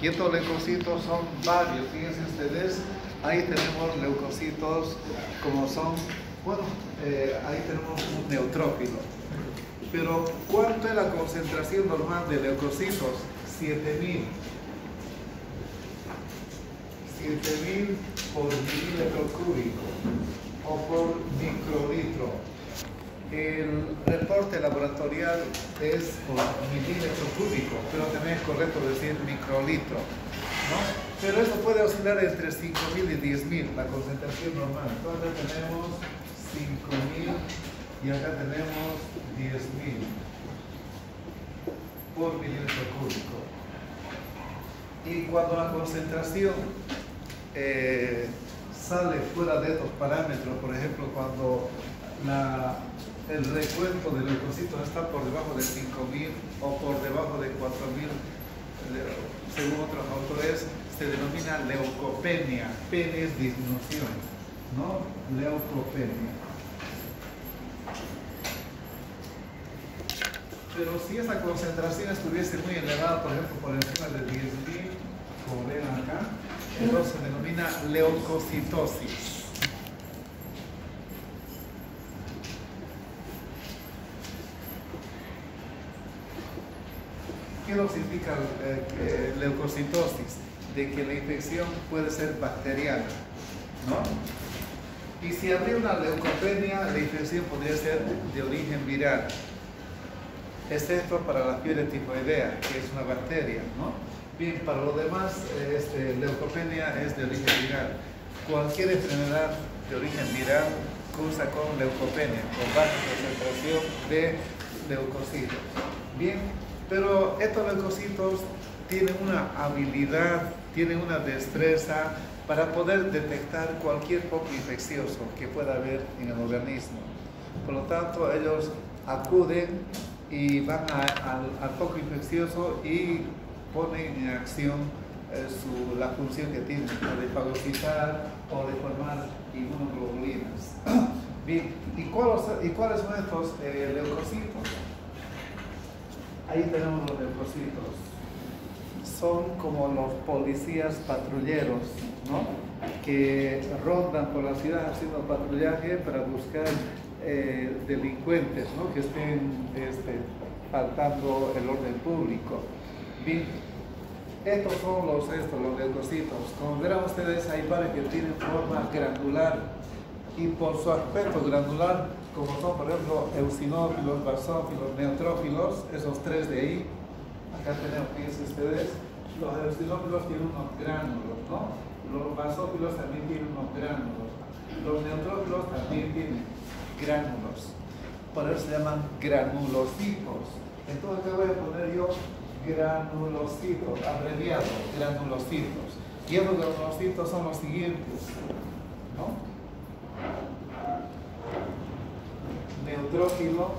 Y estos leucocitos son varios, fíjense ustedes, ahí tenemos leucocitos como son, bueno, ahí tenemos un neutrófilo. Pero, ¿cuánto es la concentración normal de leucocitos? 7000. 7000 por milímetro cúbico o por microlitro. El reporte laboratorial es por milímetro cúbico, pero también es correcto decir microlitro, ¿no? Pero eso puede oscilar entre 5000 y 10000, la concentración normal. Entonces tenemos 5000 y acá tenemos 10000 por milímetro cúbico. Y cuando la concentración sale fuera de estos parámetros, por ejemplo, cuando el recuento de leucocitos está por debajo de 5000 o por debajo de 4000, según otros autores, se denomina leucopenia. Penia es disminución, ¿no? Leucopenia. Pero si esa concentración estuviese muy elevada, por ejemplo, por encima de 10000, como ven acá, entonces se denomina leucocitosis. ¿Qué nos significa leucocitosis? De que la infección puede ser bacteriana, ¿no? Y si habría una leucopenia, la infección podría ser de origen viral, excepto para la fiebre tifoidea, que es una bacteria, ¿no? Bien, para lo demás, leucopenia es de origen viral. Cualquier enfermedad de origen viral cursa con leucopenia, con baja concentración de leucocitos. Bien, pero estos leucocitos tienen una habilidad, tienen una destreza para poder detectar cualquier foco infeccioso que pueda haber en el organismo. Por lo tanto, ellos acuden y van al foco infeccioso y ponen en acción la función que tienen, de fagocitar o de formar inmunoglobulinas. Bien, ¿y cuáles son estos leucocitos? Ahí tenemos los leucocitos. Son como los policías patrulleros, ¿no? Que rondan por la ciudad haciendo patrullaje para buscar delincuentes, ¿no? Que estén faltando el orden público. Bien, estos son los leucocitos. Como verán ustedes, hay varios que tienen forma granular y por su aspecto granular, como son por ejemplo eosinófilos, basófilos, neutrófilos, esos tres de ahí. Acá tenemos, fíjense ustedes, los eosinófilos tienen unos gránulos, ¿no? Los basófilos también tienen unos gránulos. Los neutrófilos también tienen gránulos. Por eso se llaman granulocitos. Entonces acá voy a poner yo granulocitos, abreviado, granulocitos. Y estos granulocitos son los siguientes, ¿no? Neutrófilos,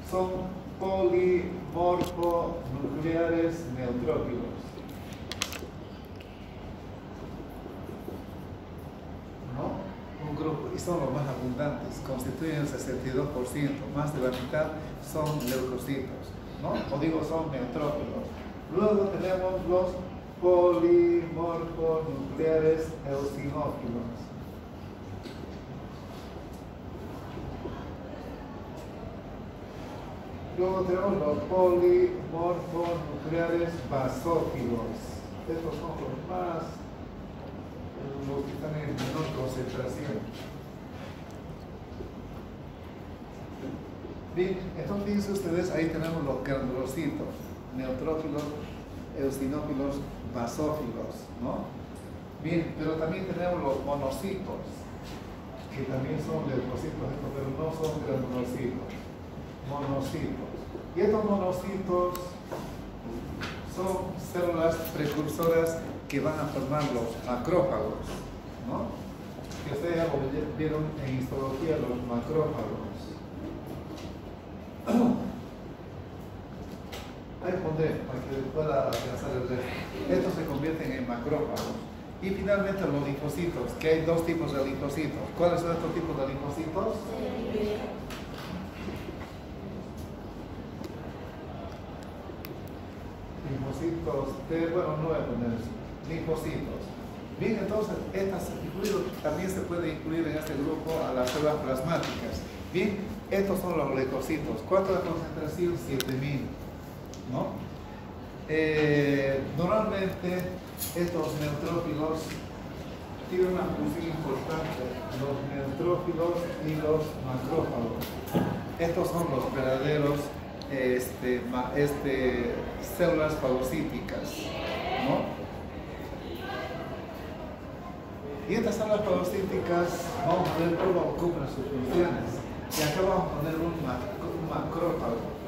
son polimorfonucleares neutrófilos. ¿No? Un grupo, y son los más abundantes, constituyen el 62%, más de la mitad son leucocitos, ¿no? O digo, son neutrófilos. Luego tenemos los polimorfonucleares eosinófilos. Luego tenemos los polimorfonucleares basófilos. Estos son los que están en menor concentración. Bien, entonces fíjense ustedes, ahí tenemos los granulocitos, neutrófilos, eosinófilos, basófilos, ¿no? Bien, pero también tenemos los monocitos, que también son leucocitos, pero no son granulocitos. Monocitos. Y estos monocitos son células precursoras que van a formar los macrófagos, ¿no? Que ustedes ya vieron en histología, los macrófagos. Ahí pondré para que pueda alcanzar el resto. Estos se convierten en macrófagos. Y finalmente los linfocitos, que hay dos tipos de linfocitos. ¿Cuáles son estos tipos de linfocitos? Linfocitos linfocitos T, bueno, no voy a poner eso, linfocitos. Bien, entonces, también se puede incluir en este grupo a las células plasmáticas. Bien, estos son los leucocitos. ¿Cuánto de concentración? 7000, ¿no? Normalmente, estos neutrófilos tienen una función importante, los neutrófilos y los macrófagos. Estos son los verdaderos células fagocíticas, ¿no? Y estas células fagocíticas, vamos a ver cómo cumplen sus funciones. Y acá vamos a poner un macrófago.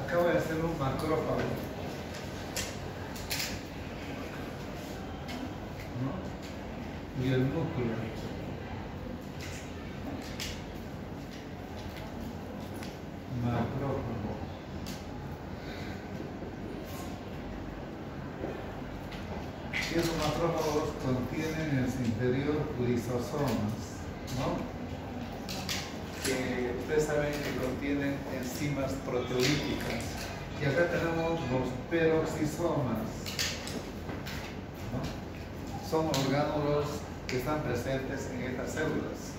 Acá voy a hacer un macrófago. ¿No? Y el núcleo. Macrófago. Y esos macrófagos contienen en su interior lisosomas, ¿no? Que ustedes saben que contienen enzimas proteolíticas. Y acá tenemos los peroxisomas, ¿no? Son orgánulos que están presentes en estas células.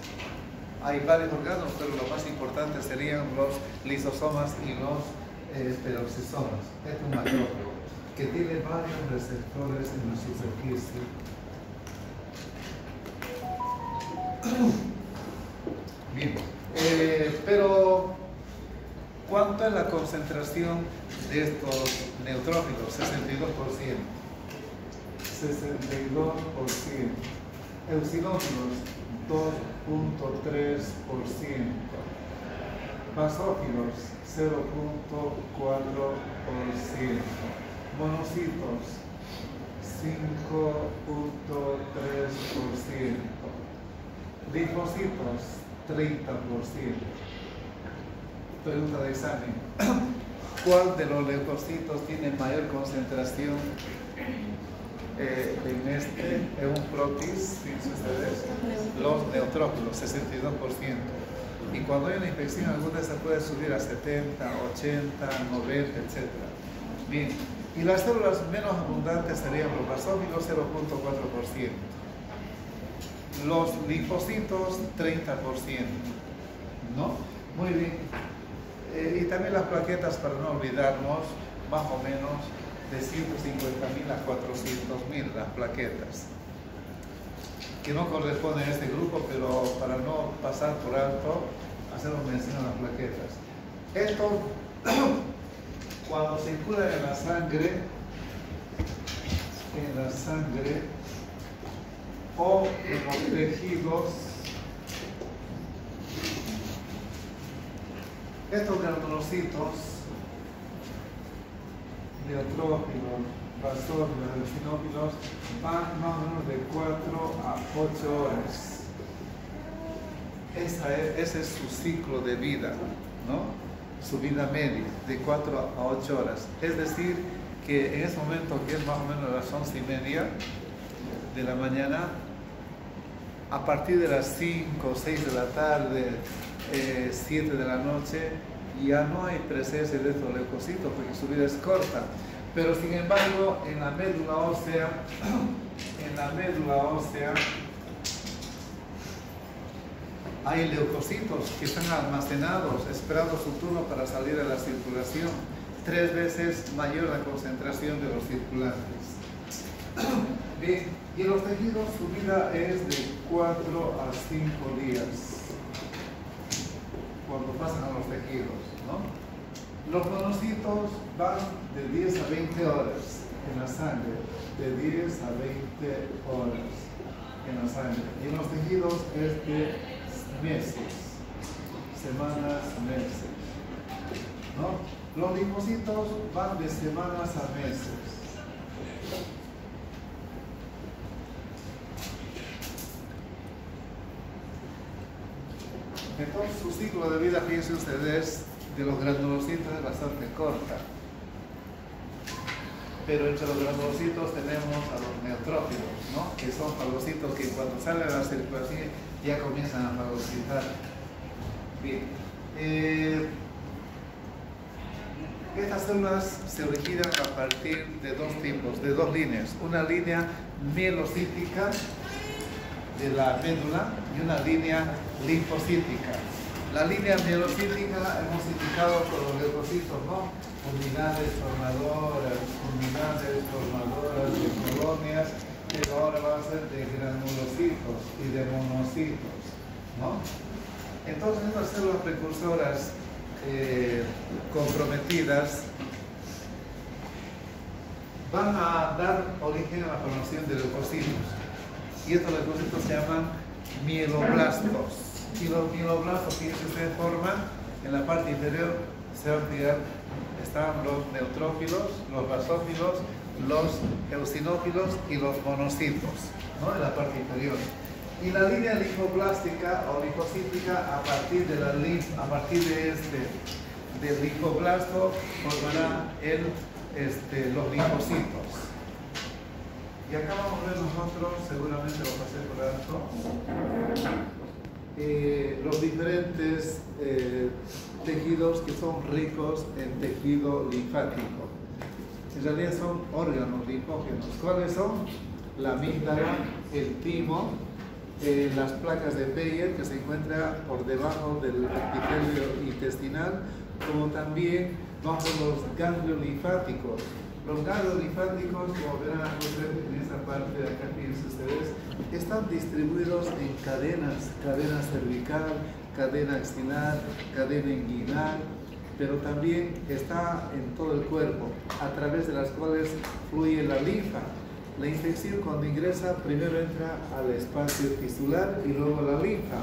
Hay varios órganos, pero lo más importante serían los lisosomas y los peroxisomas. Este es un macrófago que tiene varios receptores en la superficie. Bien, pero ¿cuánto es la concentración de estos neutrófilos? 62%. 62%. Eosinófilos, 2.3%. Basófilos, 0.4%. Monocitos, 5.3%. Linfocitos, 30%. Pregunta de examen. ¿Cuál de los leucocitos tiene mayor concentración en un protis? Fíjense ustedes, los neutrófilos, 62%. Y cuando hay una infección alguna se puede subir a 70, 80, 90, etc. Bien, y las células menos abundantes serían los basófilos, 0.4%. Los linfocitos, 30%, ¿no? Muy bien. Y también las plaquetas, para no olvidarnos, más o menos de 150.000 a 400.000 las plaquetas, que no corresponden a este grupo, pero para no pasar por alto, hacemos mención a las plaquetas. Esto, cuando circula en la sangre o en los tejidos, estos granulocitos, neutrófilos, basófilos, eosinófilos, van más o menos de 4 a 8 horas. Ese es su ciclo de vida, ¿no? Su vida media, de 4 a 8 horas. Es decir, que en ese momento, que es más o menos las 11:30 de la mañana, a partir de las 5 o 6 de la tarde, 7 de la noche, ya no hay presencia de estos leucocitos porque su vida es corta. Pero sin embargo, en la médula ósea, hay leucocitos que están almacenados, esperando su turno para salir a la circulación. 3 veces mayor la concentración de los circulantes. Bien, y en los tejidos su vida es de 4 a 5 días cuando pasan a los tejidos, ¿no? Los monocitos van de 10 a 20 horas en la sangre, de 10 a 20 horas en la sangre. Y en los tejidos es de meses, semanas, meses, ¿no? Los linfocitos van de semanas a meses. Entonces su ciclo de vida, fíjense ustedes, de los granulocitos es bastante corta. Pero entre los granulocitos tenemos a los neutrófilos, ¿no? Que son fagocitos que cuando salen a la circulación ya comienzan a fagocitar. Bien. Estas células se originan a partir de dos tipos, de dos líneas. Una línea mielocítica de la médula y una línea linfocítica. La línea mielocítica hemos indicado con los leucocitos, ¿no? Unidades formadoras de colonias, pero ahora va a ser de granulocitos y de monocitos, ¿no? Entonces estas células precursoras comprometidas van a dar origen a la formación de leucocitos. Y estos leucocitos se llaman mieloblastos. Y los mieloblastos, fíjense ustedes, forman en la parte inferior, se van a fijar, están los neutrófilos, los basófilos, los eosinófilos y los monocitos, ¿no? En la parte inferior. Y la línea linfoblástica o linfocítica a partir de la del linfoblasto formará los linfocitos. Y acá vamos a ver nosotros, seguramente lo pasé por alto, los diferentes tejidos que son ricos en tejido linfático. En realidad son órganos linfógenos. ¿Cuáles son? La amígdala, el timo, las placas de Peyer que se encuentra por debajo del epitelio intestinal, como también bajo los ganglios linfáticos. Los ganglios linfáticos, como verán en esta parte de acá, fíjense ustedes, están distribuidos en cadenas, cadena cervical, cadena axilar, cadena inguinal, pero también está en todo el cuerpo, a través de las cuales fluye la linfa. La infección cuando ingresa primero entra al espacio tisular y luego a la linfa.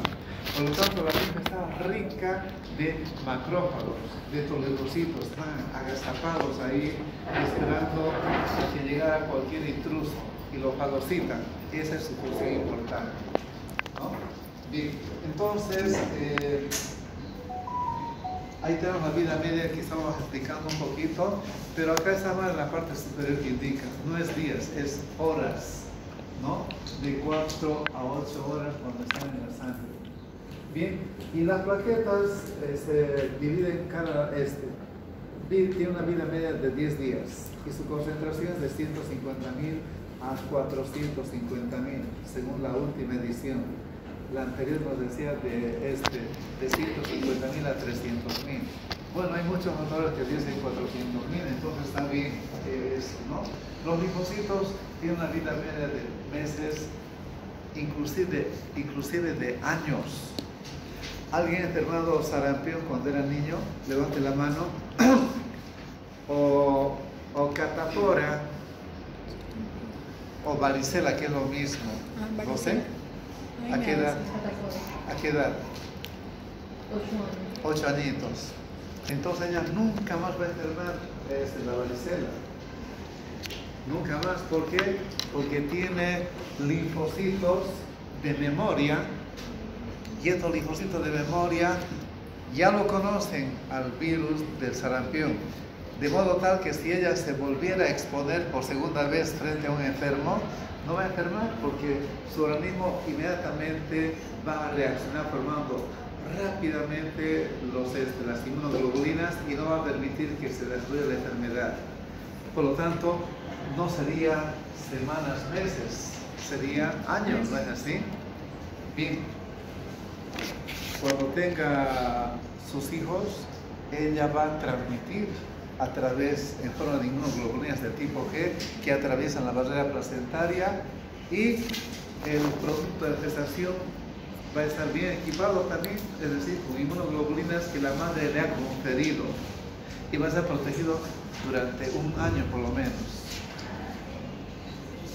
Por lo tanto, la linfa está rica de macrófagos, de estos leucocitos, están agazapados ahí esperando a que llegara cualquier intruso y lo fagocitan. Esa es su función importante, ¿no? Bien, entonces, ahí tenemos la vida media que estamos explicando un poquito, pero acá estamos en la parte superior que indica, no es días, es horas, ¿no? De 4 a 8 horas cuando están en la sangre. Bien, y las plaquetas se dividen tiene una vida media de 10 días y su concentración es de 150.000 a 450.000 según la última edición. La anterior nos decía de 150.000 a 300.000. Bueno, hay muchos autores que dicen 400.000, entonces está bien eso, ¿no? Los linfocitos tienen una vida media de meses, inclusive de años. ¿Alguien enfermado sarampión cuando era niño? Levante la mano. o catapora, o varicela, que es lo mismo. ¿No sé? ¿A qué edad? ¿A qué edad? 8 añitos. Entonces ella nunca más va a enfermar la varicela. Nunca más. ¿Por qué? Porque tiene linfocitos de memoria. Y estos linfocitos de memoria ya lo conocen al virus del sarampión. De modo tal que si ella se volviera a exponer por segunda vez frente a un enfermo, no va a enfermar porque su organismo inmediatamente va a reaccionar formando rápidamente las inmunoglobulinas y no va a permitir que se desarrolle la enfermedad. Por lo tanto, no sería semanas, meses, sería años, ¿no es así? Bien, cuando tenga sus hijos, ella va a transmitir a través, en forma de inmunoglobulinas de tipo G, que atraviesan la barrera placentaria, y el producto de gestación va a estar bien equipado también, es decir, con inmunoglobulinas que la madre le ha conferido, y va a ser protegido durante un año por lo menos.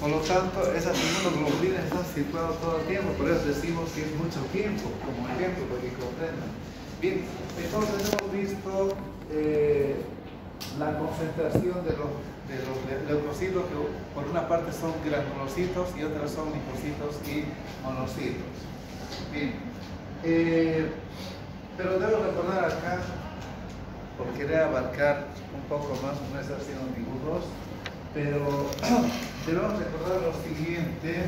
Por lo tanto, esas inmunoglobulinas están situadas todo el tiempo, por eso decimos que es mucho tiempo, como ejemplo, para que comprendan. Bien, entonces hemos visto la concentración de los leucocitos, que por una parte son granulocitos y otras son linfocitos y monocitos. Bien, Pero debo recordar acá, por querer abarcar un poco más, no es haciendo dibujos, pero debemos recordar lo siguiente.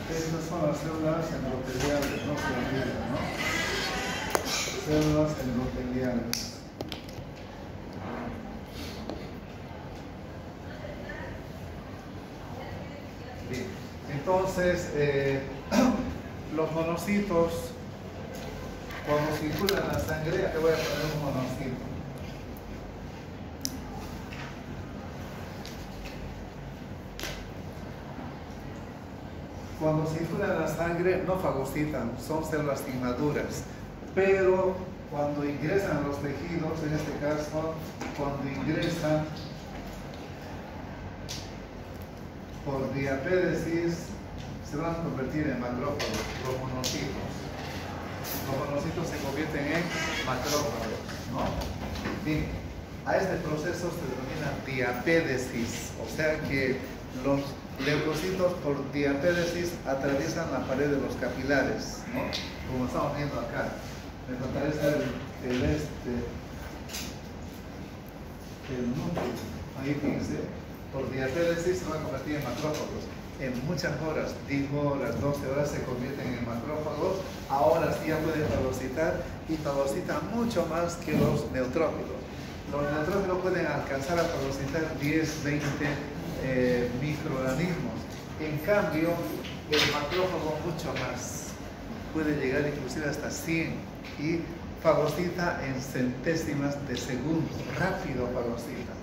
Estas son las células endoteliales, no se olviden, ¿no? Células endoteliales. Bien, entonces los monocitos, cuando circulan en la sangre, aquí voy a poner un monocito. Cuando circulan en la sangre no fagocitan, son células inmaduras, pero cuando ingresan a los tejidos, en este caso, cuando ingresan por diapédesis, se van a convertir en macrófagos, los monocitos. Los monocitos se convierten en macrófagos, ¿no? Bien, a este proceso se denomina diapédesis, o sea que los leucocitos por diapédesis atraviesan la pared de los capilares, ¿no? Como estamos viendo acá. Me faltaría el núcleo. Ahí fíjense, por diapédesis se van a convertir en macrófagos. En muchas horas, 10 horas, 12 horas se convierten en macrófagos. Ahora sí ya pueden fagocitar y fagocitan mucho más que los neutrófilos. Los neutrófilos pueden alcanzar a fagocitar 10, 20 microorganismos. En cambio, el macrófago mucho más. Puede llegar inclusive hasta 100 y fagocita en centésimas de segundo. Rápido fagocita.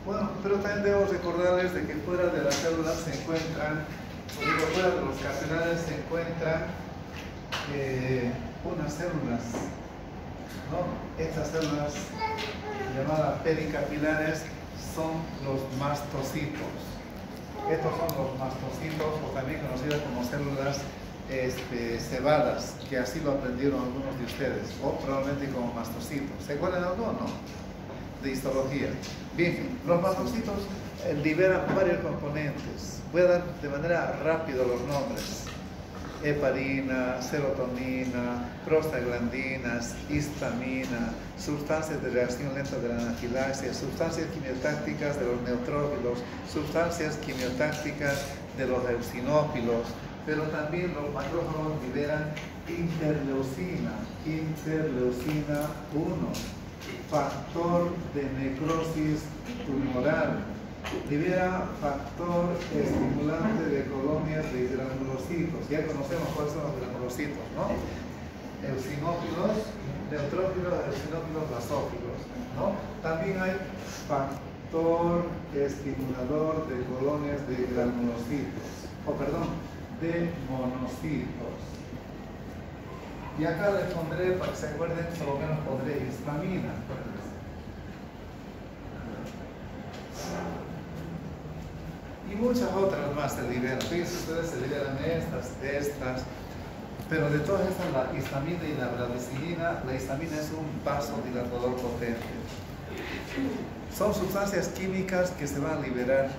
Bueno, pero también debo recordarles de que fuera de las células se encuentran, fuera de los capilares se encuentran unas células, ¿no? Estas células llamadas pericapilares son los mastocitos. Estos son los mastocitos, o también conocidas como células cebadas, que así lo aprendieron algunos de ustedes, o probablemente como mastocitos. ¿Se acuerdan de alguno? De histología. Bien, los mastocitos liberan varios componentes. Voy a dar de manera rápida los nombres: heparina, serotonina, prostaglandinas, histamina, sustancias de reacción lenta de la anafilaxia, sustancias quimiotácticas de los neutrófilos, sustancias quimiotácticas de los eosinófilos, pero también los macrófagos liberan interleucina 1, factor de necrosis tumoral, libera factor estimulante de colonias de granulocitos. Ya conocemos cuáles son los granulocitos, ¿no? Eosinófilos, neutrófilos, eosinófilos, basófilos, ¿no? También hay factor estimulador de colonias de granulocitos, de monocitos. Y acá les pondré, para que se acuerden, por lo menos pondré histamina. Y muchas otras más se liberan. Fíjense ustedes, se liberan estas. Pero de todas estas, la histamina y la bradicilina, la histamina es un vasodilatador potente. Son sustancias químicas que se van a liberar,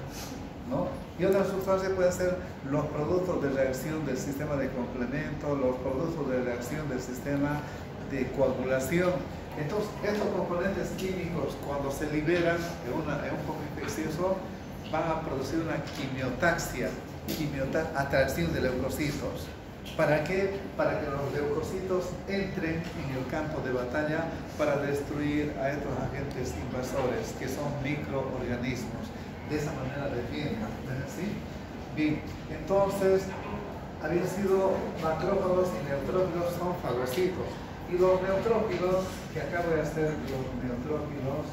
¿no? Y otra sustancia puede ser los productos de reacción del sistema de complemento, los productos de reacción del sistema de coagulación. Entonces, estos componentes químicos, cuando se liberan en un poco infeccioso, van a producir una quimiotaxia, atracción de leucocitos. ¿Para qué? Para que los leucocitos entren en el campo de batalla para destruir a estos agentes invasores, que son microorganismos. De esa manera defienden, ¿sí? Bien, entonces, habían sido macrófagos y neutrófilos, son fagocitos. Y los neutrófilos, que acá voy a hacer los neutrófilos,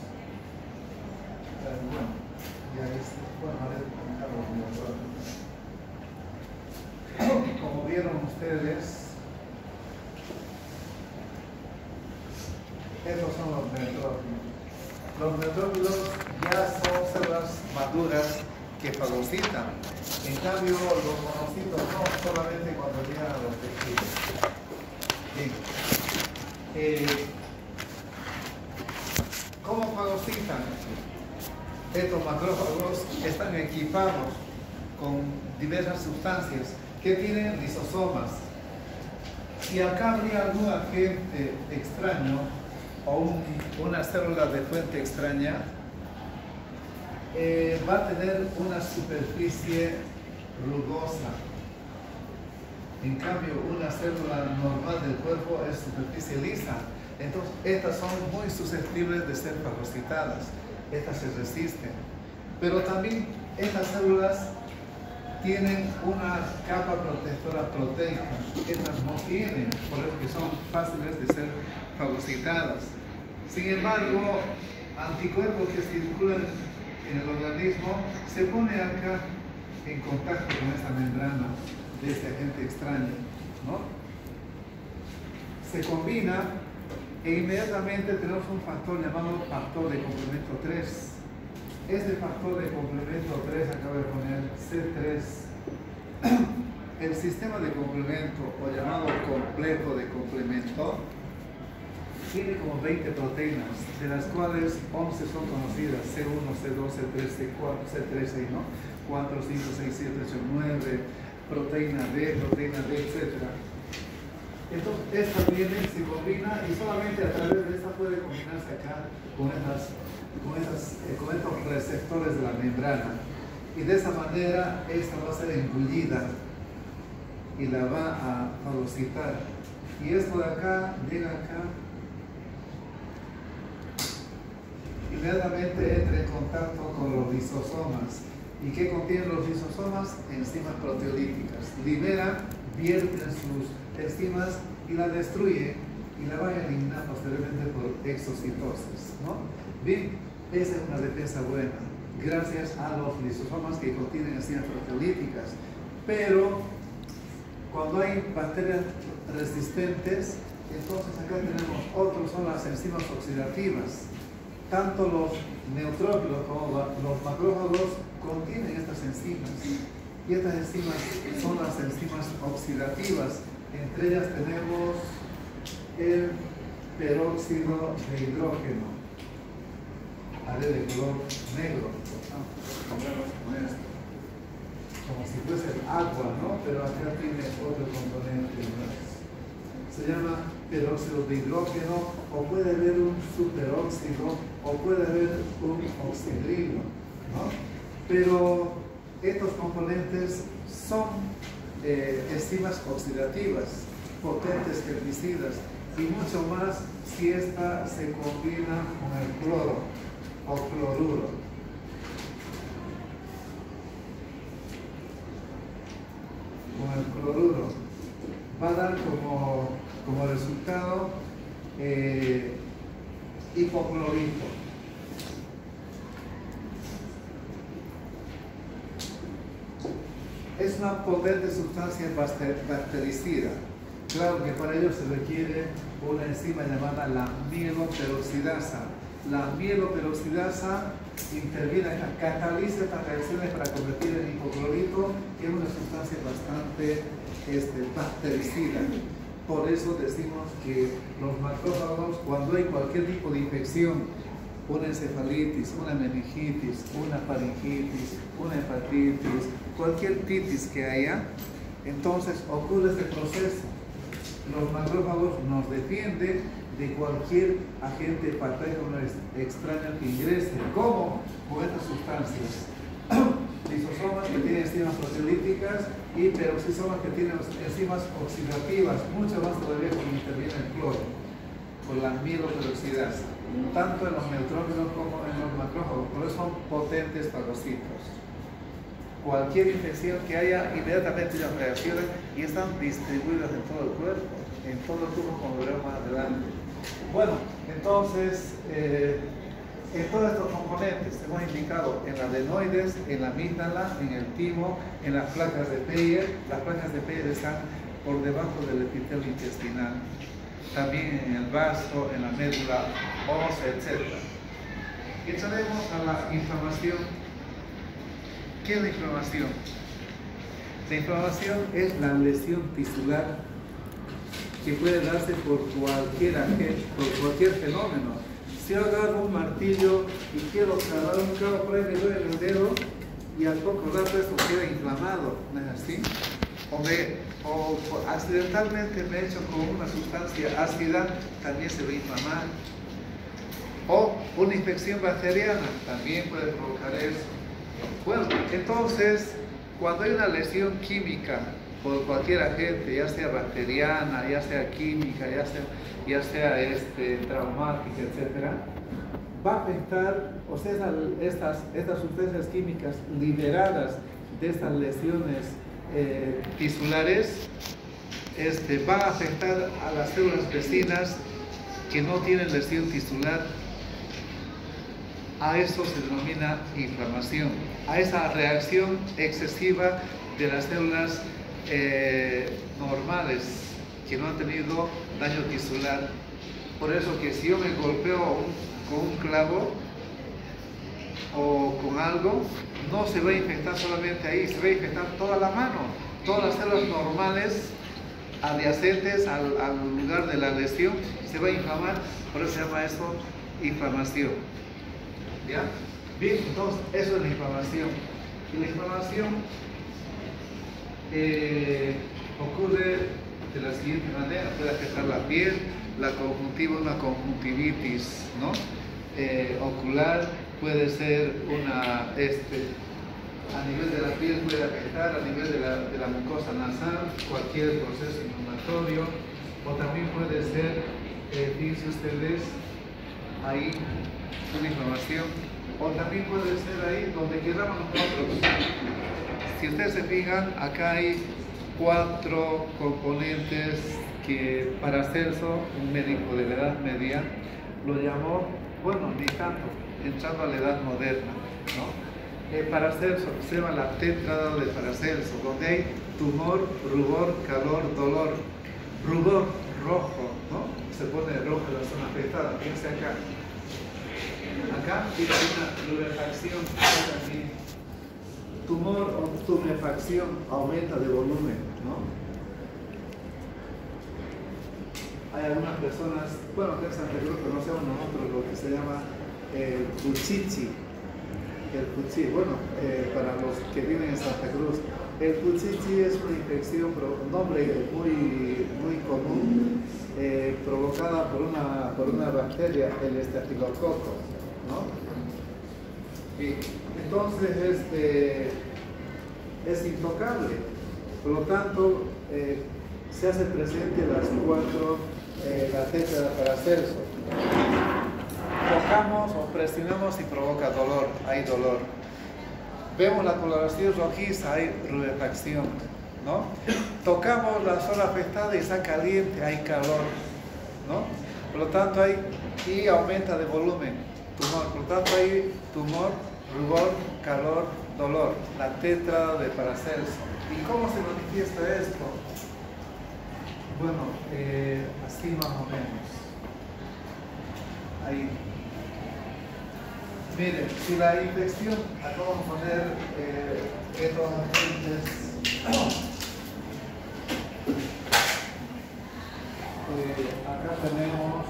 haré los neutrófilos. Como vieron ustedes, estos son los neutrófilos. Los neutrófilos ya son células maduras que fagocitan. En cambio, los monocitos no, solamente cuando llegan a los tejidos. Bien. ¿Cómo fagocitan? Estos macrófagos están equipados con diversas sustancias que tienen lisosomas. Si acá habría algún agente extraño o una célula de fuente extraña, va a tener una superficie rugosa. En cambio, una célula normal del cuerpo es superficie lisa. Entonces, estas son muy susceptibles de ser fagocitadas. Estas se resisten. Pero también estas células tienen una capa protectora proteica. Estas no tienen, por eso que son fáciles de ser fagocitadas. Sin embargo, anticuerpos que circulan en el organismo se pone acá en contacto con esta membrana de este agente extraño, ¿no? Se combina e inmediatamente tenemos un factor llamado factor de complemento 3. Este factor de complemento 3, acabo de poner C3. El sistema de complemento, o llamado complejo de complemento, tiene como 20 proteínas, de las cuales 11 son conocidas: C1, C2, C3, C4, C13, ¿no? 4, 5, 6, 7, 8, 9, proteína D, etc. Entonces, esta viene, se combina y solamente a través de esta puede combinarse acá con estos receptores de la membrana. Y de esa manera, esta va a ser engullida y la va a fagocitar. Y esto de acá llega acá, inmediatamente entra en contacto con los lisosomas. ¿Y qué contienen los lisosomas? Enzimas proteolíticas. Liberan, vierten sus enzimas y la destruyen y la van a eliminar posteriormente por exocitosis, ¿no? Bien, esa es una defensa buena, gracias a los lisosomas que contienen enzimas proteolíticas. Pero cuando hay bacterias resistentes, entonces acá tenemos otros, son las enzimas oxidativas. Tanto los neutrófilos como los macrófagos contienen estas enzimas. Y estas enzimas son las enzimas oxidativas. Entre ellas tenemos el peróxido de hidrógeno. Haré de color negro. Como si fuese agua, ¿no? Pero acá tiene otro componente más. Se llama peróxido de hidrógeno, o puede haber un superóxido, o puede haber un oxidrilo, ¿no? Pero estos componentes son enzimas oxidativas, potentes herbicidas, y mucho más si esta se combina con el cloro o cloruro. Con el cloruro va a dar como resultado hipoclorito. Es una potente sustancia bactericida. Claro que para ello se requiere una enzima llamada la mieloperoxidasa. La mieloperoxidasa interviene acá, cataliza estas reacciones para convertir en hipoclorito, que es una sustancia bastante bactericida. Por eso decimos que los macrófagos, cuando hay cualquier tipo de infección, una encefalitis, una meningitis, una faringitis, una hepatitis, cualquier titis que haya, entonces ocurre este proceso. Los macrófagos nos defienden de cualquier agente patógeno extraño que ingrese, como con estas sustancias. Lisosomas que tienen enzimas proteolíticas y peroxisomas que tienen enzimas oxidativas, mucho más todavía cuando interviene el cloro, con la mieloperoxidasa, tanto en los neutrófilos como en los macrófagos. Por eso son potentes fagocitos. Cualquier infección que haya, inmediatamente ellos reaccionan y están distribuidas en todo el cuerpo, en todo el cuerpo, como veremos más adelante. Bueno, entonces, en todos estos componentes hemos indicado en la adenoides, en la amígdala, en el timo, en las placas de Peyer. Las placas de Peyer están por debajo del epitelio intestinal, también en el vaso, en la médula ósea, etc. Entraremos a la inflamación. ¿Qué es la inflamación? La inflamación es la lesión tisular que puede darse por cualquier fenómeno. Si yo agarro un martillo y quiero clavar un clavo por ahí, me duele el dedo y al poco rato esto queda inflamado, ¿no es así? O accidentalmente me he hecho con una sustancia ácida, también se va a inflamar. O una infección bacteriana también puede provocar eso. Bueno, entonces, cuando hay una lesión química por cualquier agente, ya sea bacteriana, ya sea química, ya sea traumática, etc., va a afectar, o sea, estas sustancias químicas liberadas de estas lesiones tisulares van a afectar a las células vecinas que no tienen lesión tisular. A eso se denomina inflamación, a esa reacción excesiva de las células normales que no han tenido daño tisular. Por eso que si yo me golpeo con un clavo o con algo, no se va a infectar solamente ahí, se va a infectar toda la mano, todas las células normales adyacentes al lugar de la lesión se va a inflamar. Por eso se llama esto inflamación. ¿Ya? Bien, entonces eso es la inflamación. Y la inflamación ocurre de la siguiente manera: puede afectar la piel, la conjuntiva, una conjuntivitis, ¿no? Ocular, puede ser una, a nivel de la piel puede afectar, a nivel de la mucosa nasal, cualquier proceso inflamatorio, o también puede ser, fíjense ustedes, ahí una inflamación, o también puede ser ahí donde quedamos nosotros. Si ustedes se fijan, acá hay 4 componentes que Paracelso, un médico de la Edad Media, lo llamó, bueno, ni tanto, entrando a la Edad Moderna, ¿no? Paracelso, se llama la tétrada de Paracelso, donde hay tumor, rubor, calor, dolor. Rubor, rojo, ¿no? Se pone rojo la zona afectada, fíjense acá. Acá tiene una rubefacción, aquí. Tumor o tumefacción, aumenta de volumen, ¿no? Hay algunas personas, bueno, que en Santa Cruz conocemos nosotros lo que se llama el cuchichi. El cuchichi, bueno, para los que viven en Santa Cruz, el cuchichi es una infección, un nombre muy común, provocada por una bacteria, el estafilococo, ¿no? Y entonces es intocable, por lo tanto se hace presente las 4, la tétrada de Paracelso. Tocamos o presionamos y provoca dolor, hay dolor. Vemos la coloración rojiza, hay rubefacción, ¿no? Tocamos la zona afectada y está caliente, hay calor, ¿no? Por lo tanto y aumenta de volumen, tumor. Por lo tanto hay tumor, rubor, calor, dolor, la tétrada de Paracelso. ¿Y cómo se manifiesta esto? Bueno, así más o menos. Ahí. Miren, si la infección, acá vamos a poner estos agentes. Acá tenemos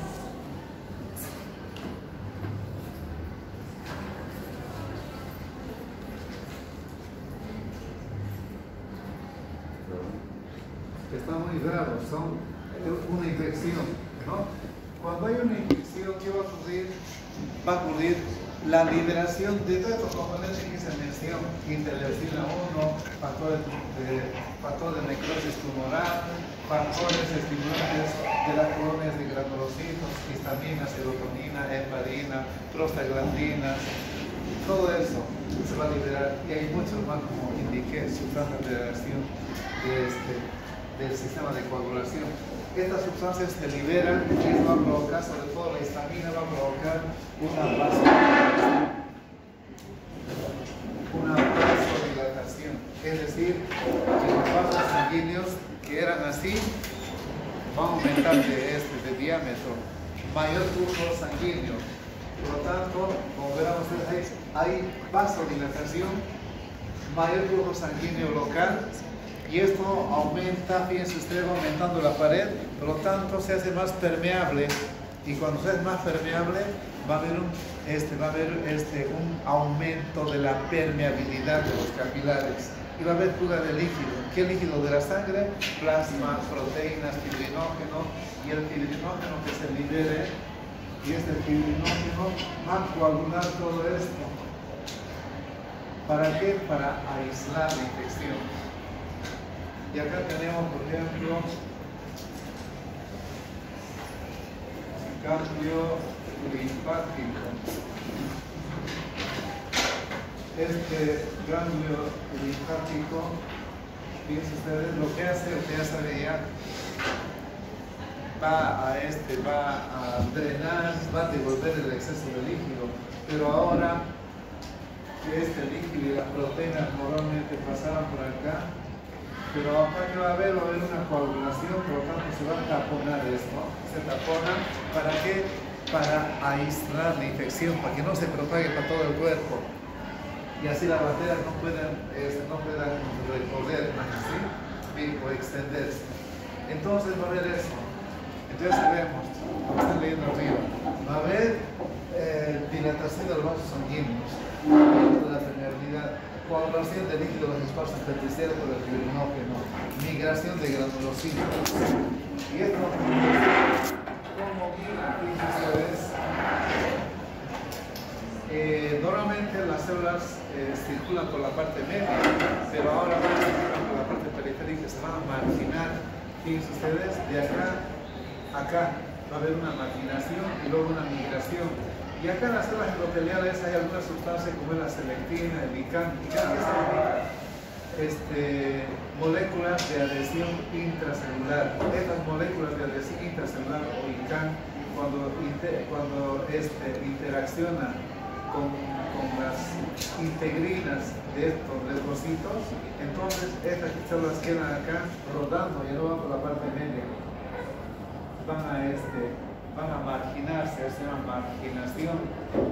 está muy raro, son una infección, ¿no? Cuando hay una infección, ¿qué va a ocurrir? Va a ocurrir la liberación de todos estos componentes que se mencionan: interleucina 1, factor de necrosis tumoral, factores estimulantes de las colonias de granulocitos, histamina, serotonina, heparina, prostaglandinas. Todo eso se va a liberar, y hay muchos más, como indiqué, sustancias de reacción del sistema de coagulación. Estas sustancias se liberan y eso va a provocar, sobre todo la histamina, va a provocar una vasodilatación. Es decir, que los vasos sanguíneos que eran así van a aumentar de diámetro, mayor flujo sanguíneo. Por lo tanto, como verán ustedes, hay vasodilatación, mayor flujo sanguíneo local, y esto aumenta, fíjense ustedes, va aumentando la pared, por lo tanto se hace más permeable, y cuando se hace más permeable va a haber un aumento de la permeabilidad de los capilares y va a haber fuga de líquido. ¿Qué líquido de la sangre? Plasma, proteínas, fibrinógeno, y el fibrinógeno que se libere, y este fibrinógeno va a coagular todo esto. ¿Para qué? Para aislar la infección. Y acá tenemos, por ejemplo, cambio linfático. Este ganglio linfático, fíjense ustedes, lo que hace, usted ya sabe ya, va a drenar, va a devolver el exceso de líquido, pero ahora que este líquido y las proteínas normalmente pasaban por acá, pero acá que va a haber una coagulación, por lo tanto se va a taponar esto, se tapona, ¿para qué? Para aislar la infección, para que no se propague para todo el cuerpo. Y así las bacterias no puedan recorrer así o extenderse. Entonces va a haber eso. Entonces vemos, como están leyendo arriba, va a haber dilatación de los vasos sanguíneos, aumento de la permeabilidad, coagulación de líquido de los espacios intersticiales por el fibrinógeno, migración de granulocitos. Y esto, como normalmente las células circulan por la parte media, pero ahora van a circular por la parte periférica, se van a marginar. Fíjense ustedes, de acá a acá va a haber una marginación y luego una migración. Y acá en las células endoteliales hay algunas sustancias como la selectina, el ICAM. ICAM significa moléculas de adhesión intracelular. Estas moléculas de adhesión intracelular o ICAM, cuando interaccionan con las integrinas de estos leucocitos, entonces estas células quedan acá rodando y no van por la parte media. Van a marginarse, se llama marginación.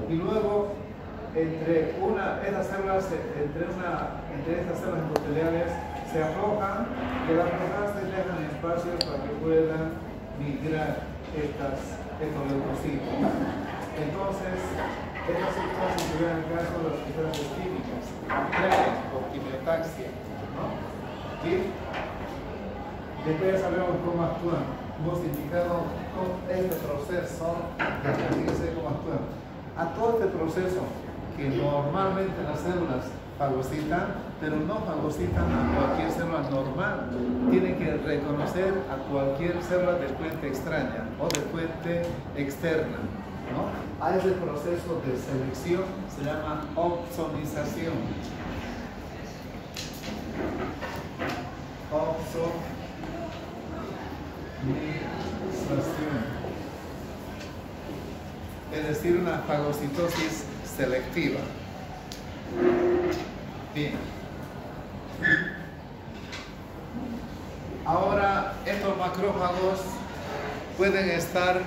Y luego, entre estas células endoteliales se aflojan, que las aflojadas se dejan espacios para que puedan migrar estos leucocitos. Entonces, estas sustancias que ven acá son las sustancias químicas, o quimiotaxia, ¿no? Y después ya sabemos cómo actúan. Hemos indicado este proceso, fíjense cómo actúan. A todo este proceso que normalmente las células fagocitan, pero no fagocitan a cualquier célula normal. Tienen que reconocer a cualquier célula de fuente extraña o de fuente externa, ¿no? A ese proceso de selección se llama opsonización. Es decir, una fagocitosis selectiva. Bien. Ahora, estos macrófagos pueden estar.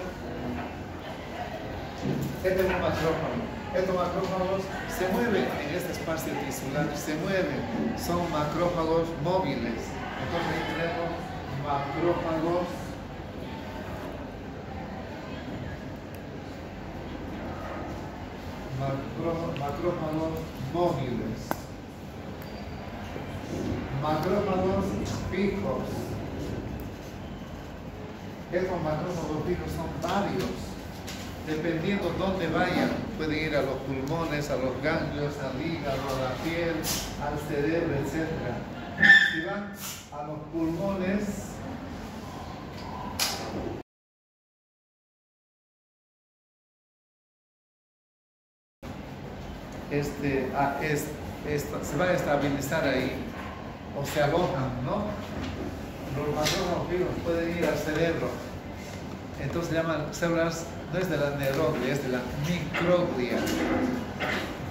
Este es un macrófago. Estos macrófagos se mueven en este espacio tisular, se mueven, son macrófagos móviles. Entonces ahí tenemos macrófagos móviles, macrófagos fijos. Estos macrófagos fijos son varios, dependiendo dónde vayan. Pueden ir a los pulmones, a los ganglios, al hígado, a la piel, al cerebro, etc. Si van a los pulmones, se van a estabilizar ahí o se alojan, ¿no? Los macrófagos fijos pueden ir al cerebro, entonces se llaman células, no es de la neuroglia, es de la microglia.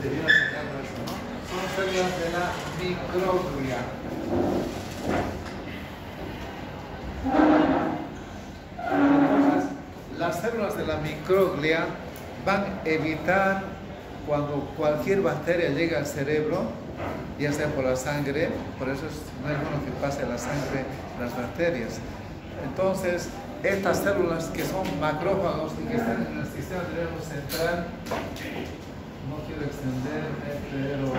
Debería sacarlo eso, ¿no? Son células de la microglia. Entonces, las células de la microglia van a evitar cuando cualquier bacteria llega al cerebro, ya sea por la sangre, por eso no es bueno que pase a la sangre las bacterias. Entonces, estas células que son macrófagos y que están en el sistema nervioso central, no quiero extenderme, pero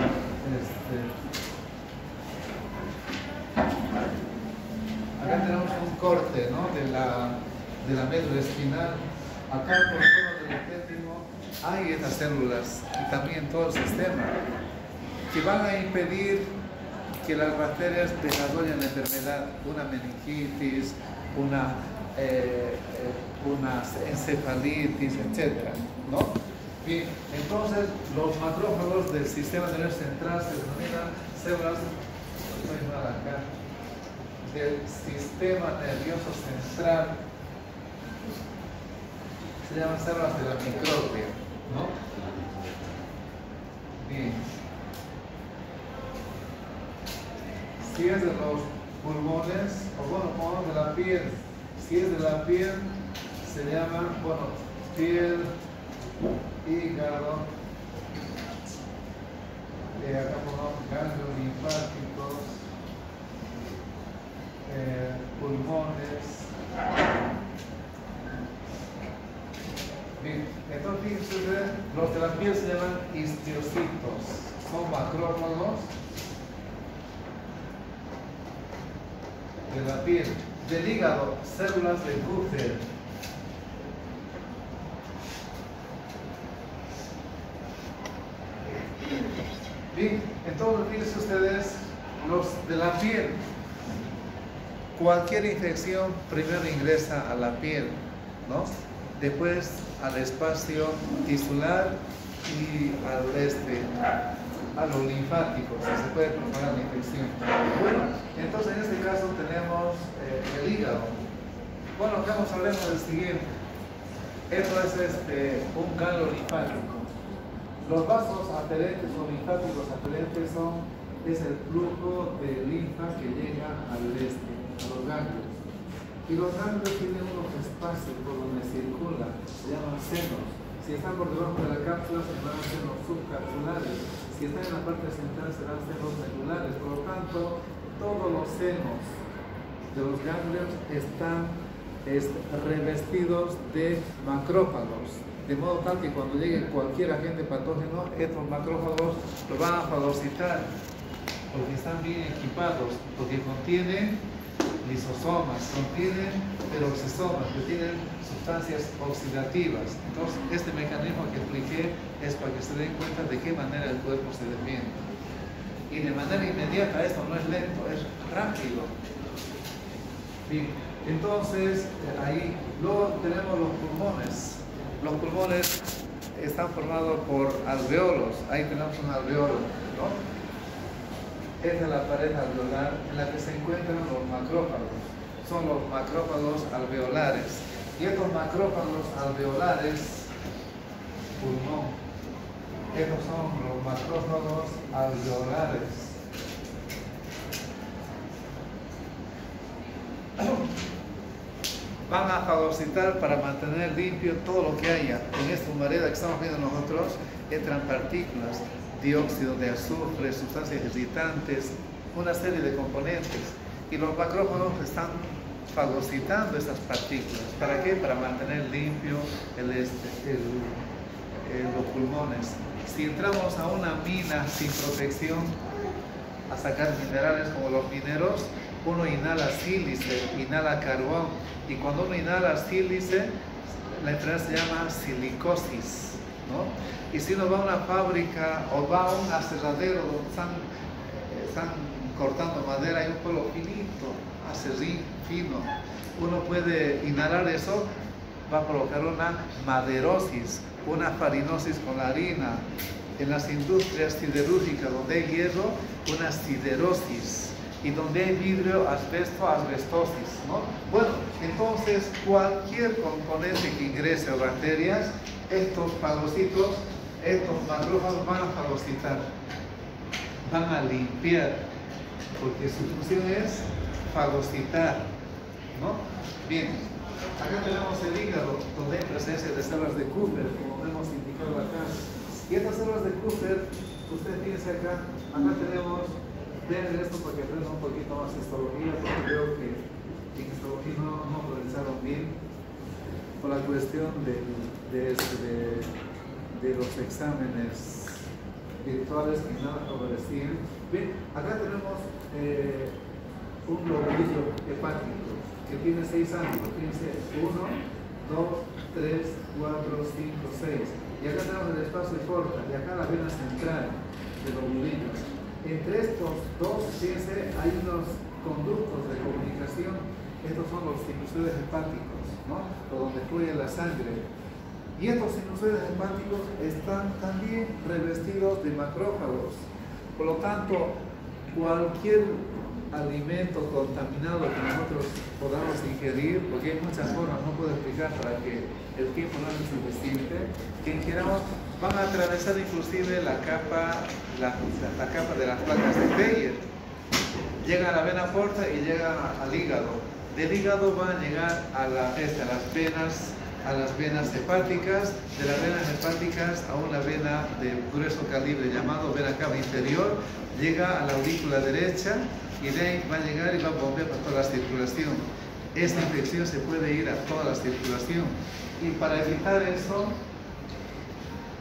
acá tenemos un corte, ¿no?, de la médula espinal. Acá por todo el epétimo hay estas células y también todo el sistema que van a impedir que las bacterias desarrollen la enfermedad, una meningitis, una encefalitis, etc., ¿no? Bien, entonces los macrófagos del sistema nervioso central se denominan células, del sistema nervioso central, se llaman células de la microglia, ¿no? Bien. Si es de los pulmones, o bueno, como de la piel, si es de la piel, se llama, bueno, piel, hígado, acá ponemos ganglios linfáticos, pulmones. Bien, entonces fíjense ustedes, los de la piel se llaman histiocitos, son macrófagos de la piel. Del hígado, células de Kupffer. Bien, entonces fíjense ustedes, los de la piel, cualquier infección primero ingresa a la piel, ¿no? Después al espacio tisular y a los linfáticos, se puede propagar la infección. Bueno, entonces en este caso tenemos el hígado. Bueno, acá nos hablemos del siguiente. Esto es un ganglio linfático. Los vasos aferentes o linfáticos aferentes es el flujo de linfa que llega a los ganglios. Y los ganglios tienen unos espacios por donde circulan, se llaman senos. Si están por debajo de la cápsula, serán senos subcapsulares. Si están en la parte central, serán senos medulares. Por lo tanto, todos los senos de los ganglios están revestidos de macrófagos. De modo tal que cuando llegue cualquier agente patógeno, estos macrófagos lo van a fagocitar, porque están bien equipados, porque contienen lisosomas, contienen peroxisomas, que tienen sustancias oxidativas. Entonces, este mecanismo que expliqué es para que se den cuenta de qué manera el cuerpo se defiende. Y de manera inmediata, esto no es lento, es rápido. Bien, entonces, ahí, luego tenemos los pulmones. Los pulmones están formados por alveolos. Ahí tenemos un alveolo, ¿no? Esta es la pared alveolar en la que se encuentran los macrófagos. Son los macrófagos alveolares. Y estos macrófagos alveolares, pulmón, estos son los macrófagos alveolares. Van a fagocitar para mantener limpio todo lo que haya. En esta humareda que estamos viendo nosotros entran partículas, dióxido de azufre, sustancias irritantes, una serie de componentes. Y los macrófagos están fagocitando estas partículas. ¿Para qué? Para mantener limpio los pulmones. Si entramos a una mina sin protección, a sacar minerales como los mineros, uno inhala sílice, inhala carbón, y cuando uno inhala sílice, la enfermedad se llama silicosis, ¿no? Y si uno va a una fábrica o va a un aserradero donde están cortando madera, hay un polo finito, aserrín fino, uno puede inhalar eso, va a provocar una maderosis, una farinosis con la harina. En las industrias siderúrgicas donde hay hierro, una siderosis. Y donde hay vidrio, asbesto, asbestosis, ¿no? Bueno, entonces cualquier componente que ingrese o bacterias, estos fagocitos, estos macrófagos van a fagocitar, van a limpiar, porque su función es fagocitar, ¿no? Bien, Acá tenemos el hígado, donde hay presencia de células de Kupfer, como hemos indicado acá. Y estas células de Kupfer, usted fíjense acá, tenemos, vean esto para que aprendan un poquito más de histología, porque veo que en histología no realizaron bien por la cuestión de los exámenes virtuales que nada favorecían. Bien, acá tenemos un globulito hepático que tiene 6 ángulos, fíjense, 1, 2, 3, 4, 5, 6. Y acá tenemos el espacio porta, y acá la vena central de globulitos. Entre estos dos, fíjense, hay unos conductos de comunicación. Estos son los sinusoides hepáticos, ¿no? Por donde fluye la sangre. Y estos sinusoides hepáticos están también revestidos de macrófagos. Por lo tanto, cualquier alimento contaminado que nosotros podamos ingerir, porque hay muchas formas, no puedo explicar para que el tiempo no es suficiente, que ingiramos, van a atravesar inclusive la capa de las placas de Peyer. Llegan a la vena porta y llegan al hígado. Del hígado van a llegar a las venas hepáticas, de las venas hepáticas a una vena de grueso calibre llamado vena cava inferior, llega a la aurícula derecha y de ahí va a llegar y va a bombear para toda la circulación. Esta infección se puede ir a toda la circulación. Y para evitar eso,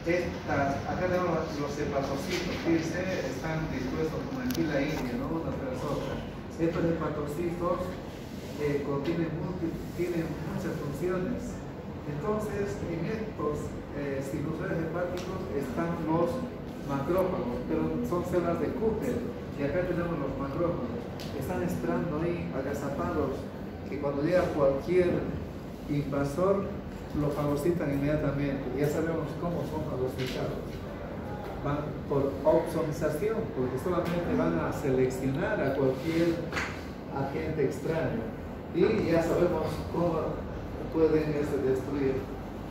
acá tenemos los hepatocitos, fíjense, están dispuestos como en fila india, ¿no? Una tras otra. Estos hepatocitos tienen muchas funciones. Entonces, en estos sinusoides hepáticos están los macrófagos, pero son células de Kupfer, y acá tenemos los macrófagos. Están esperando ahí, agazapados, que cuando llega cualquier invasor, lo fagocitan inmediatamente. Ya sabemos cómo son fagocitados. Van por opsonización, porque solamente van a seleccionar a cualquier agente extraño. Y ya sabemos cómo pueden destruir.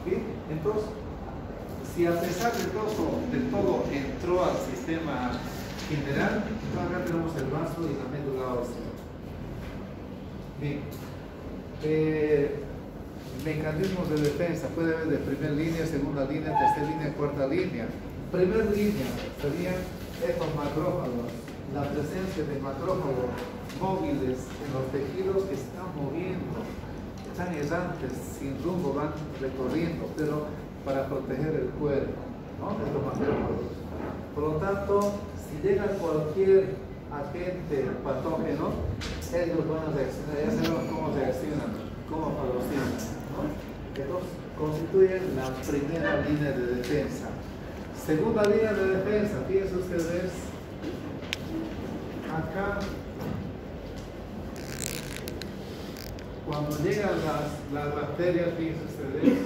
¿Sí? Entonces, si a pesar de todo entró al sistema general, entonces acá tenemos el vaso y la médula ósea. Bien. Mecanismos de defensa, puede haber de primera línea, segunda línea, tercera línea, cuarta línea. Primera línea serían estos macrófagos, la presencia de macrófagos móviles en los tejidos que están moviendo, están errantes, sin rumbo, van recorriendo, pero para proteger el cuerpo, ¿no? De los macrófagos. Por lo tanto, si llega cualquier agente patógeno, ellos van a reaccionar, ya sabemos cómo reaccionan, cómo fagocitan, ¿no? Entonces, constituyen la primera línea de defensa. Segunda línea de defensa, fíjense ustedes, acá, cuando llegan las bacterias, fíjense ustedes,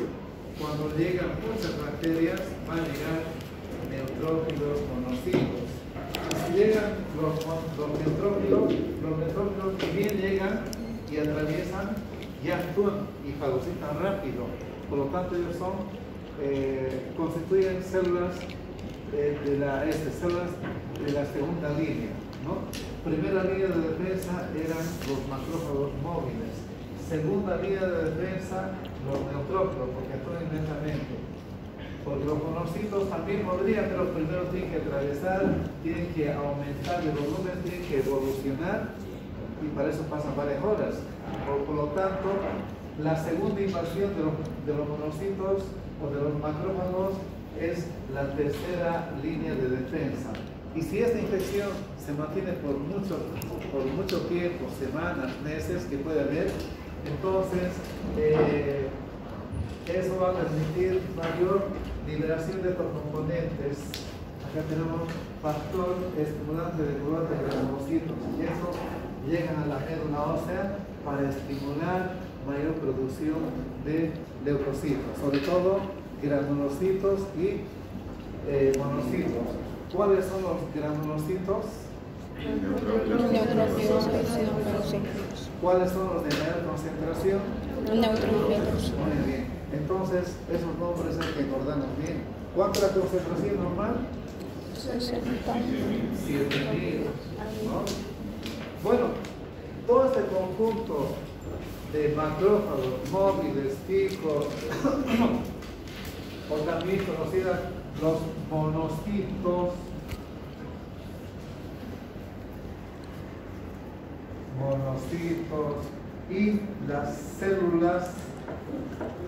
cuando llegan muchas bacterias, van a llegar neutrófilos, monocitos. Si llegan los neutrófilos que bien llegan y atraviesan, y actúan y fagocitan rápido. Por lo tanto, ellos constituyen células de la segunda línea, ¿no? Primera línea de defensa eran los macrófagos móviles. Segunda línea de defensa, los neutrófilos, porque actúan inmediatamente. Porque los monocitos también podrían, pero primero tienen que atravesar, tienen que aumentar el volumen, tienen que evolucionar, y para eso pasan varias horas. Por lo tanto, la segunda invasión de los monocitos o de los macrófagos es la tercera línea de defensa. Y si esta infección se mantiene por mucho tiempo, semanas, meses, que puede haber, entonces eso va a permitir mayor liberación de estos componentes. Acá tenemos factor estimulante de granulocitos, y eso llegan a la médula ósea para estimular mayor producción de leucocitos, sobre todo granulocitos y monocitos. ¿Cuáles son los granulocitos? ¿Cuáles son los de mayor concentración? Neutrófilos. Muy bien. Entonces, esos nombres hay que acordarnos bien. ¿Cuánto es la concentración normal? 60. 7.000, ¿no? Bueno, todo este conjunto de macrófagos móviles, fijos, o también conocidas los monocitos, y las células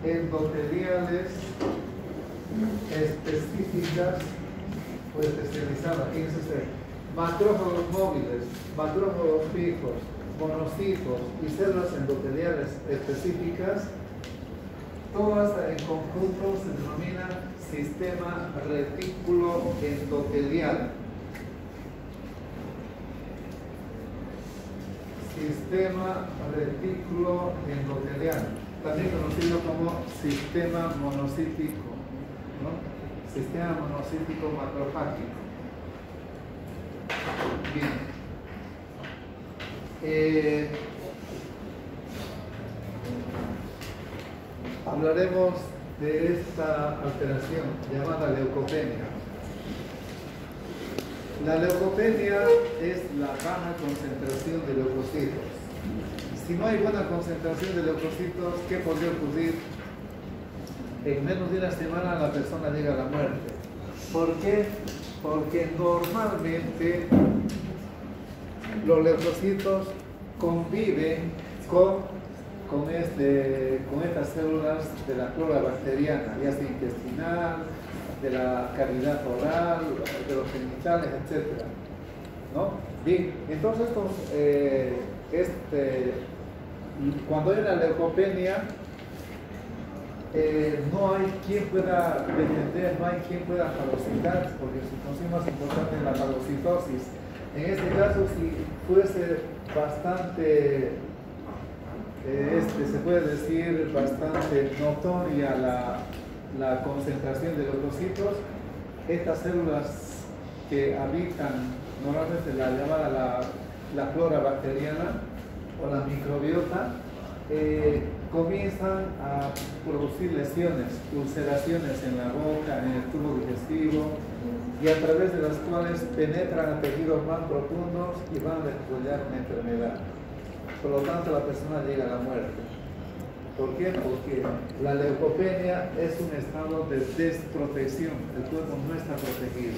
endoteliales específicas o especializadas. Fíjense, macrófagos móviles, macrófagos fijos, monocitos y células endoteliales específicas, todas en conjunto se denomina sistema retículo endotelial. Sistema retículo endotelial, también conocido como sistema monocítico, ¿no? Sistema monocítico macrofágico. Bien. Hablaremos de esta alteración llamada leucopenia. La leucopenia es la baja concentración de leucocitos. Si no hay buena concentración de leucocitos, ¿qué podría ocurrir? En menos de una semana la persona llega a la muerte. ¿Por qué? Porque normalmente los leucocitos conviven con estas células de la flora bacteriana, ya sea intestinal, de la cavidad oral, de los genitales, etc. ¿No? Bien, entonces cuando hay una leucopenia, no hay quien pueda defender, no hay quien pueda fagocitar, porque su función más importante es la fagocitosis. En este caso, si fuese bastante, se puede decir, bastante notoria la concentración de leucocitos, estas células que habitan normalmente la llamada la flora bacteriana o la microbiota, comienzan a producir lesiones, ulceraciones en la boca, en el tubo digestivo, y a través de las cuales penetran a tejidos más profundos y van a desarrollar una enfermedad. Por lo tanto, la persona llega a la muerte. ¿Por qué? Porque la leucopenia es un estado de desprotección. El cuerpo no está protegido.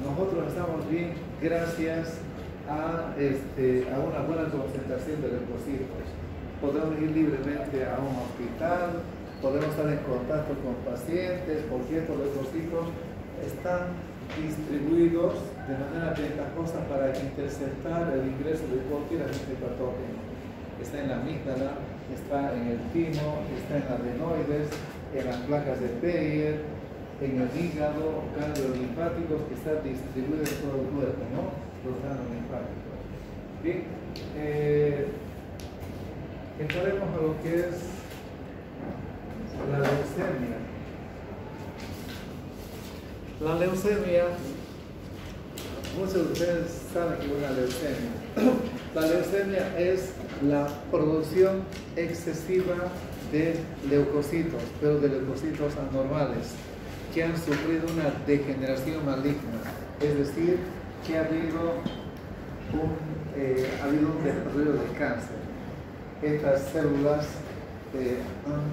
Nosotros estamos bien gracias a una buena concentración de leucocitos. Podemos ir libremente a un hospital, podemos estar en contacto con pacientes, porque estos leucocitos están distribuidos de manera ventajosa para interceptar el ingreso de cualquier agente patógeno. Está en la amígdala, está en el timo, está en las adenoides, en las placas de Peyer, en el hígado, ganglios linfáticos, que están distribuidos en todo el cuerpo, ¿no? Los ganglios linfáticos. Bien, entraremos a lo que es la leucemia. La leucemia, muchos de ustedes saben que es una leucemia. La leucemia es la producción excesiva de leucocitos, pero de leucocitos anormales, que han sufrido una degeneración maligna, es decir, que ha habido un desarrollo de cáncer. Estas células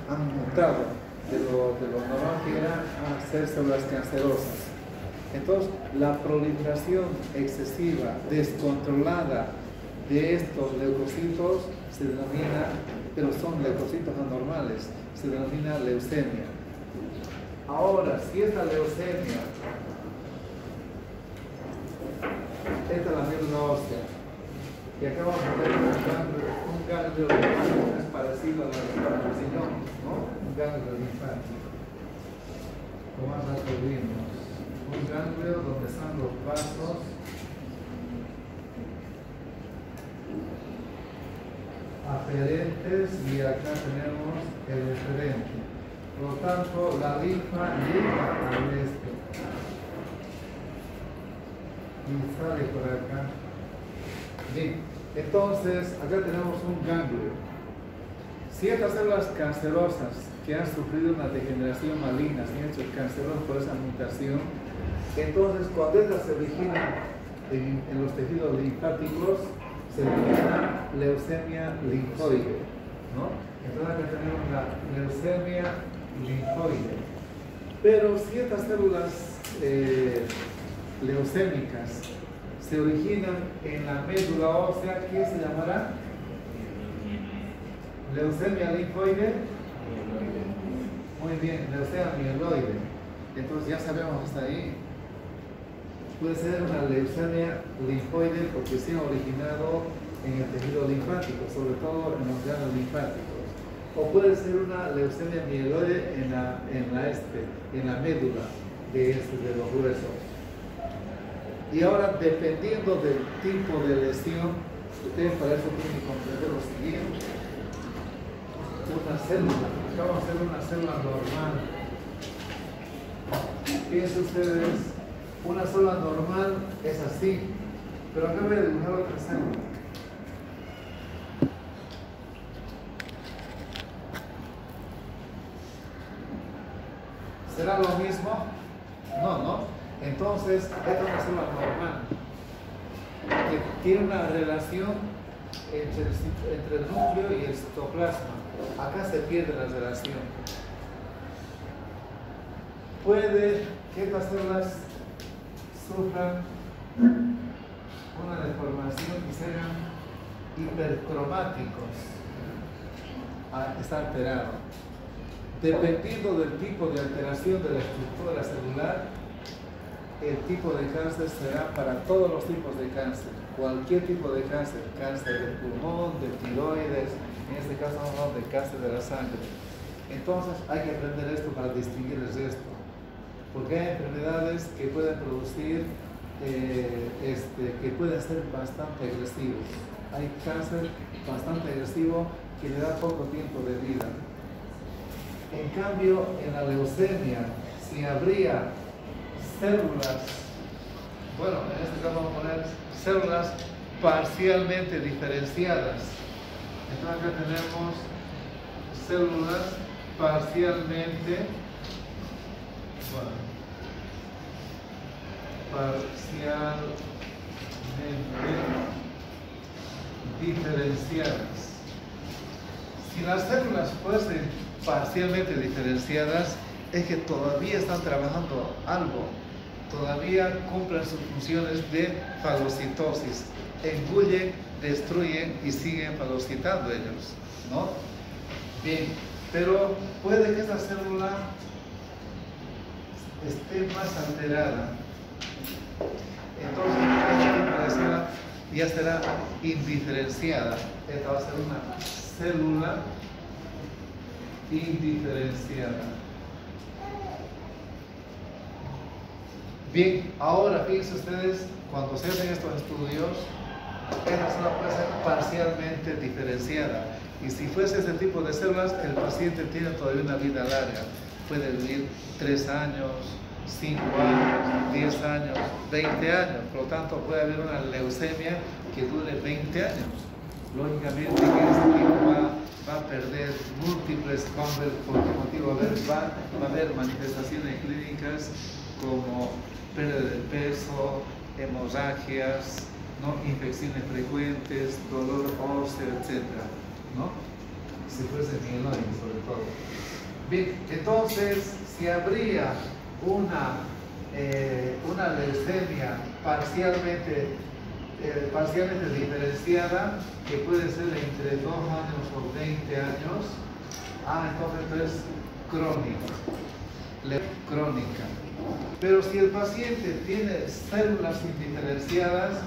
han mutado de lo normal que era a ser células cancerosas. Entonces, la proliferación excesiva, descontrolada de estos leucocitos se denomina, pero son leucocitos anormales, se denomina leucemia. Ahora, si esta leucemia, esta es la médula ósea, y acá vamos a ver un ganglio linfático que es parecido a la riñón, ¿no? Un ganglio linfático. Como más rato vimos, un ganglio donde están los vasos aferentes y acá tenemos el eferente. Por lo tanto, la linfa llega al este y sale por acá. Bien, entonces acá tenemos un ganglio. Si estas células cancerosas que han sufrido una degeneración maligna, se han hecho cancerosas por esa mutación, entonces cuando estas se originan en los tejidos linfáticos, se denomina leucemia linfoide, ¿no? Entonces acá tenemos la leucemia linfoide. Pero ciertas células leucémicas se originan en la médula ósea, ¿qué se llamará? Leucemia linfoide. Muy bien, leucemia mieloide. Entonces ya sabemos hasta ahí. Puede ser una leucemia linfoide porque se ha originado en el tejido linfático, sobre todo en los granos linfáticos. O puede ser una leucemia mieloide en la médula de los huesos. Y ahora, dependiendo del tipo de lesión, ustedes para eso tienen que comprender lo siguiente. Una célula, acá vamos a hacer una célula normal. Fíjense ustedes, una célula normal es así, pero acá voy a dibujar otra célula. ¿Será lo mismo? No. Entonces, esta es una célula normal que tiene una relación entre el núcleo y el citoplasma. Acá se pierde la relación. Puede que estas células sufran una deformación y sean hipercromáticos. Está alterado. Dependiendo del tipo de alteración de la estructura celular, el tipo de cáncer será para todos los tipos de cáncer. Cualquier tipo de cáncer, cáncer del pulmón, de tiroides, en este caso hablamos de cáncer de la sangre. Entonces hay que aprender esto para distinguir el resto. Porque hay enfermedades que pueden producir, que pueden ser bastante agresivos. Hay cáncer bastante agresivo que le da poco tiempo de vida. En cambio, en la leucemia, si habría células, bueno, en este caso vamos a poner células parcialmente diferenciadas. Entonces acá tenemos células parcialmente, diferenciadas. Si las células fuesen parcialmente diferenciadas, es que todavía están trabajando algo, todavía cumplen sus funciones de fagocitosis, engullen, destruyen y siguen fagocitando ellos, ¿no? Bien, pero puede que esa célula esté más alterada, entonces esta célula ya será indiferenciada. Esta va a ser una célula indiferenciada. Bien, ahora fíjense ustedes, cuando se hacen estos estudios, esta célula puede ser parcialmente diferenciada. Y si fuese este tipo de células, el paciente tiene todavía una vida larga. Puede vivir 3 años, 5 años, 10 años, 20 años. Por lo tanto, puede haber una leucemia que dure 20 años. Lógicamente, que este tipo va a perder múltiples, por qué motivo va a haber manifestaciones clínicas como pérdida de peso, hemorragias, ¿no? Infecciones frecuentes, dolor óseo, etc., ¿no? Si fuese mieloide, sobre todo. Bien, entonces, si habría una leucemia parcialmente diferenciada, que puede ser entre 2 años o 20 años, entonces esto es crónica. Pero si el paciente tiene células indiferenciadas,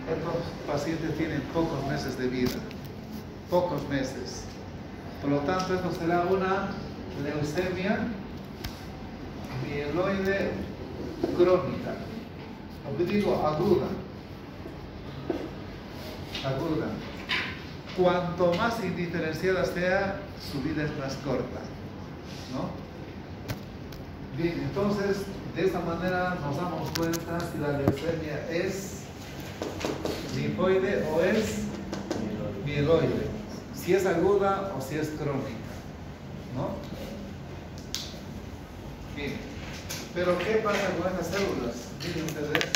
estos pacientes tienen pocos meses de vida, pocos meses. Por lo tanto, esto será una leucemia mieloide crónica, o digo aguda. Cuanto más indiferenciada sea, su vida es más corta, ¿no? Bien, entonces, de esta manera nos damos cuenta si la leucemia es linfoide o es mieloide, si es aguda o si es crónica, ¿no? Bien, pero ¿qué pasa con estas células? Miren ustedes,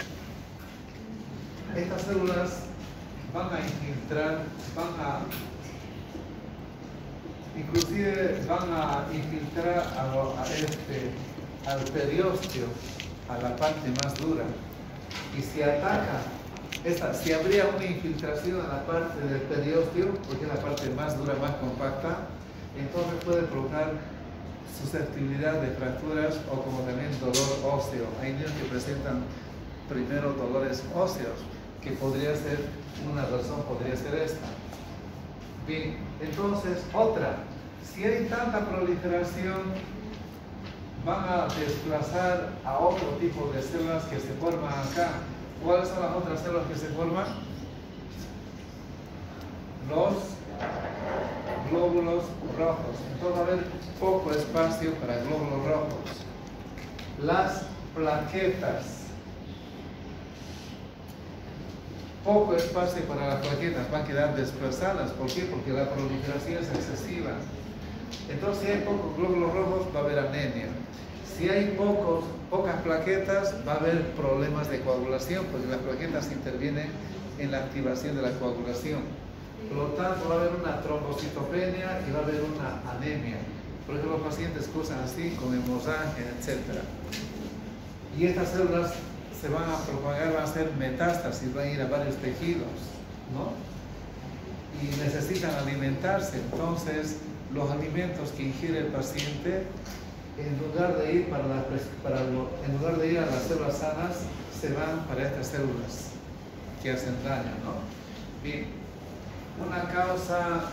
estas células van a infiltrar, inclusive van a infiltrar al periósteo, a la parte más dura. Y si ataca, si habría una infiltración en la parte del periósteo, porque es la parte más dura, más compacta, entonces puede provocar susceptibilidad de fracturas o como también dolor óseo. Hay niños que presentan primero dolores óseos, que podría ser una razón, podría ser esta. Bien, entonces otra, si hay tanta proliferación, van a desplazar a otro tipo de células que se forman acá. ¿Cuáles son las otras células que se forman? Los glóbulos rojos. Entonces va a haber poco espacio para glóbulos rojos. Las plaquetas. Poco espacio para las plaquetas, van a quedar desplazadas. ¿Por qué? Porque la proliferación es excesiva. Entonces, si hay pocos glóbulos rojos, va a haber anemia. Si hay pocas plaquetas, va a haber problemas de coagulación, porque las plaquetas intervienen en la activación de la coagulación. Por lo tanto, va a haber una trombocitopenia y va a haber una anemia. Por ejemplo, los pacientes cursan así, con hemorragia, etc. Y estas células se van a propagar, van a hacer metástasis, van a ir a varios tejidos, ¿no? Y necesitan alimentarse. Entonces, los alimentos que ingiere el paciente, en lugar de ir en lugar de ir a las células sanas, se van para estas células que hacen daño, ¿no? Bien, una causa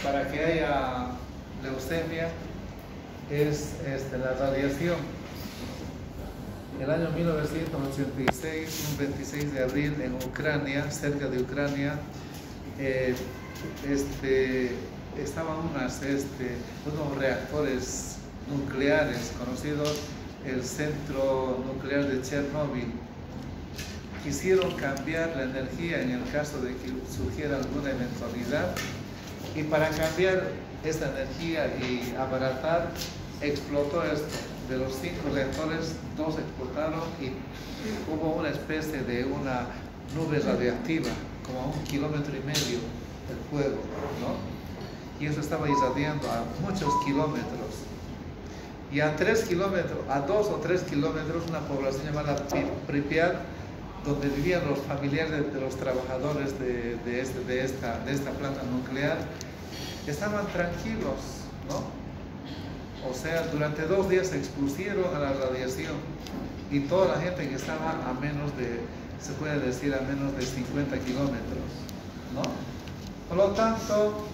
para que haya leucemia es la radiación. El año 1986, un 26 de abril, en Ucrania, cerca de Ucrania, estaban unos reactores nucleares conocidos, el centro nuclear de Chernóbil. Quisieron cambiar la energía en el caso de que surgiera alguna eventualidad, y para cambiar esta energía y abaratar, explotó esto. De los 5 reactores, 2 explotaron y hubo una especie de una nube radiactiva, como a 1,5 kilómetros del fuego, ¿no? Y eso estaba irradiando a muchos kilómetros. Y a 2 o 3 kilómetros, una población llamada Pripyat, donde vivían los familiares de los trabajadores de esta planta nuclear, estaban tranquilos, ¿no? O sea, durante 2 días se expusieron a la radiación y toda la gente que estaba a menos de 50 kilómetros, ¿no? Por lo tanto,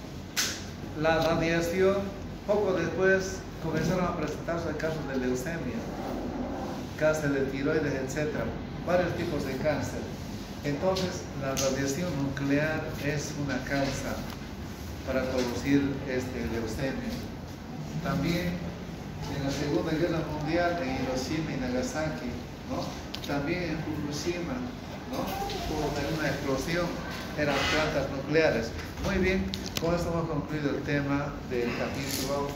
la radiación, poco después comenzaron a presentarse casos de leucemia, cáncer de tiroides, etc. Varios tipos de cáncer. Entonces, la radiación nuclear es una causa para producir leucemia. También en la Segunda Guerra Mundial, en Hiroshima y Nagasaki, ¿no? También en Fukushima, ¿no? Hubo una explosión, eran plantas nucleares. Muy bien, con esto hemos concluido el tema del capítulo